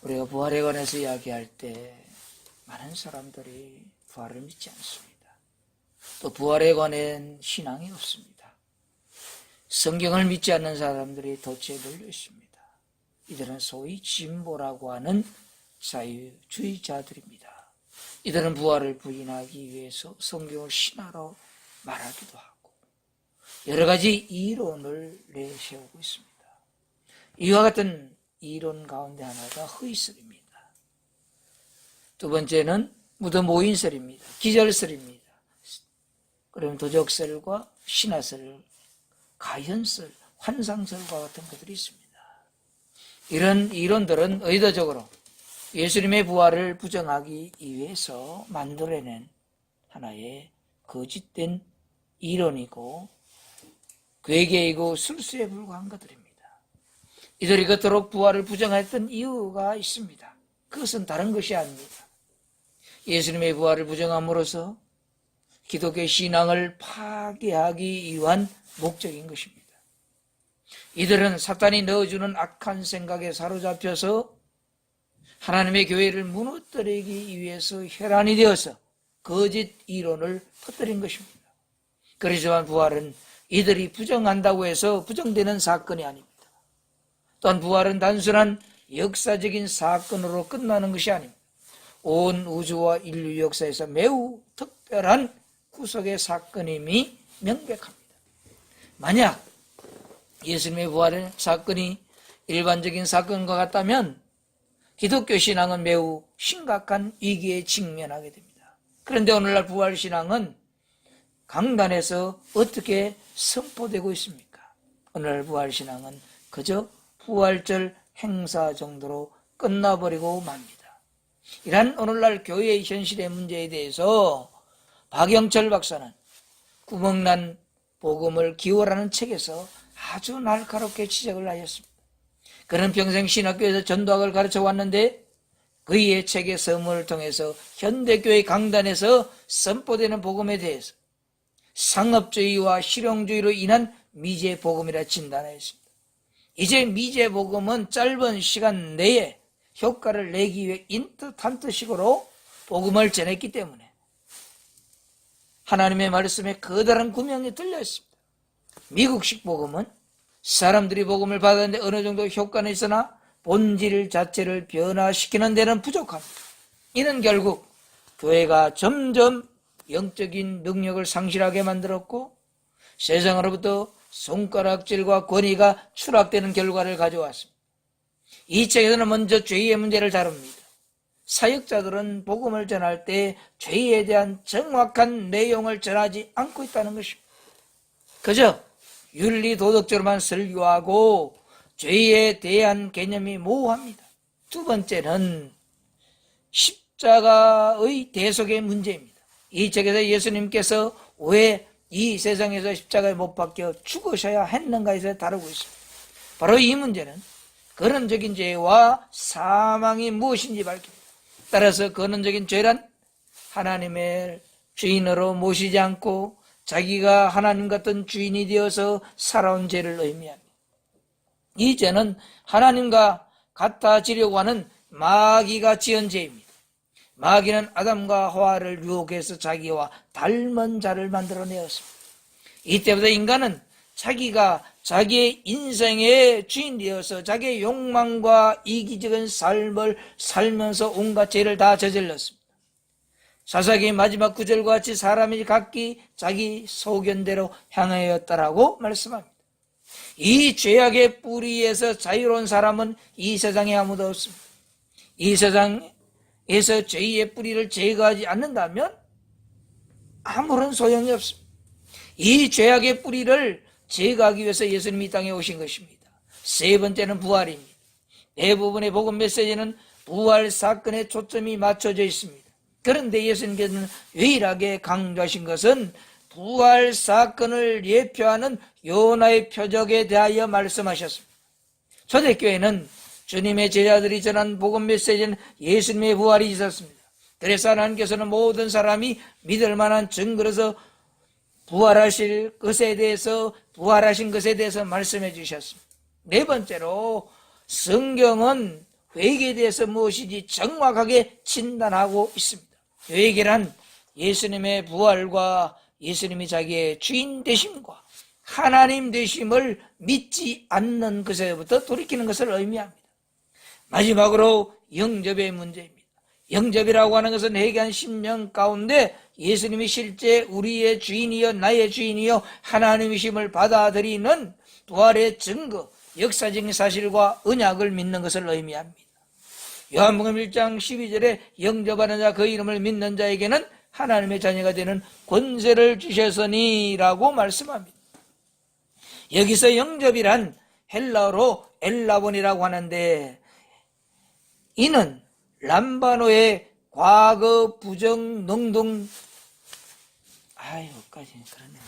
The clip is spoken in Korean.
우리가 부활에 관해서 이야기할 때 많은 사람들이 부활을 믿지 않습니다. 또 부활에 관한 신앙이 없습니다. 성경을 믿지 않는 사람들이 도처에 몰려 있습니다. 이들은 소위 진보라고 하는 자유주의자들입니다. 이들은 부활을 부인하기 위해서 성경을 신화로 말하기도 하고 여러 가지 이론을 내세우고 있습니다. 이와 같은 이론 가운데 하나가 허위설입니다. 두 번째는 묻어모인설입니다. 기절설입니다. 그러면 도적설과 신화설, 가현설, 환상설과 같은 것들이 있습니다. 이런 이론들은 의도적으로 예수님의 부활을 부정하기 위해서 만들어낸 하나의 거짓된 이론이고 괴계이고 술수에 불과한 것들입니다. 이들이 그토록 부활을 부정했던 이유가 있습니다. 그것은 다른 것이 아닙니다. 예수님의 부활을 부정함으로써 기독교 신앙을 파괴하기 위한 목적인 것입니다. 이들은 사탄이 넣어주는 악한 생각에 사로잡혀서 하나님의 교회를 무너뜨리기 위해서 혈안이 되어서 거짓 이론을 퍼뜨린 것입니다. 그렇지만 부활은 이들이 부정한다고 해서 부정되는 사건이 아닙니다. 또한 부활은 단순한 역사적인 사건으로 끝나는 것이 아닙니다. 온 우주와 인류 역사에서 매우 특별한 구속의 사건임이 명백합니다. 만약 예수님의 부활의 사건이 일반적인 사건과 같다면 기독교 신앙은 매우 심각한 위기에 직면하게 됩니다. 그런데 오늘날 부활 신앙은 강단에서 어떻게 선포되고 있습니까? 오늘날 부활 신앙은 그저 부활절 행사 정도로 끝나버리고 맙니다. 이러한 오늘날 교회의 현실의 문제에 대해서 박영철 박사는 구멍난 복음을 기워라는 책에서 아주 날카롭게 지적을 하였습니다. 그는 평생 신학교에서 전도학을 가르쳐 왔는데 그의 책의 서문을 통해서 현대교회 강단에서 선포되는 복음에 대해서 상업주의와 실용주의로 인한 미제 복음이라 진단하였습니다. 이제 미제 복음은 짧은 시간 내에 효과를 내기 위해 인터탄트식으로 복음을 전했기 때문에 하나님의 말씀에 커다란 구명이 들려 있습니다. 미국식 복음은 사람들이 복음을 받았는데 어느 정도 효과는 있으나 본질 자체를 변화시키는 데는 부족합니다. 이는 결국 교회가 점점 영적인 능력을 상실하게 만들었고 세상으로부터 손가락질과 권위가 추락되는 결과를 가져왔습니다. 이 책에서는 먼저 죄의 문제를 다룹니다. 사역자들은 복음을 전할 때 죄에 대한 정확한 내용을 전하지 않고 있다는 것입니다. 그저 윤리 도덕적으로만 설교하고 죄에 대한 개념이 모호합니다. 두 번째는 십자가의 대속의 문제입니다. 이 책에서 예수님께서 왜 이 세상에서 십자가에 못 박혀 죽으셔야 했는가에서 다루고 있습니다. 바로 이 문제는 근원적인 죄와 사망이 무엇인지 밝힙니다. 따라서 근원적인 죄란 하나님의 주인으로 모시지 않고 자기가 하나님 같은 주인이 되어서 살아온 죄를 의미합니다. 이 죄는 하나님과 같아지려고 하는 마귀가 지은 죄입니다. 마귀는 아담과 하와를 유혹해서 자기와 닮은 자를 만들어내었습니다. 이때부터 인간은 자기가 자기의 인생의 주인 되어서 자기의 욕망과 이기적인 삶을 살면서 온갖 죄를 다 저질렀습니다. 사사기 마지막 구절과 같이 사람이 각기 자기 소견대로 향하였다라고 말씀합니다. 이 죄악의 뿌리에서 자유로운 사람은 이 세상에 아무도 없습니다. 이 세상에서 죄의 뿌리를 제거하지 않는다면 아무런 소용이 없습니다. 이 죄악의 뿌리를 제거하기 위해서 예수님이 이 땅에 오신 것입니다. 세 번째는 부활입니다. 대부분의 복음 메시지는 부활 사건에 초점이 맞춰져 있습니다. 그런데 예수님께서는 유일하게 강조하신 것은 부활 사건을 예표하는 요나의 표적에 대하여 말씀하셨습니다. 초대교회는 주님의 제자들이 전한 복음 메시지는 예수님의 부활이 있었습니다. 그래서 하나님께서는 모든 사람이 믿을 만한 증거로서 부활하신 것에 대해서 말씀해 주셨습니다. 네 번째로 성경은 회개에 대해서 무엇인지 정확하게 진단하고 있습니다. 회개란 예수님의 부활과 예수님이 자기의 주인 되심과 하나님 되심을 믿지 않는 것에부터 돌이키는 것을 의미합니다. 마지막으로 영접의 문제입니다. 영접이라고 하는 것은 회개한 심령 가운데 예수님이 실제 우리의 주인이여 나의 주인이여 하나님이심을 받아들이는 부활의 증거, 역사적인 사실과 언약을 믿는 것을 의미합니다. 요한복음 1장 12절에 영접하는 자 그 이름을 믿는 자에게는 하나님의 자녀가 되는 권세를 주셨으니라고 말씀합니다. 여기서 영접이란 헬라어로 엘라본이라고 하는데 이는 람바노의 과거 부정 능동 여기까지 그러네요.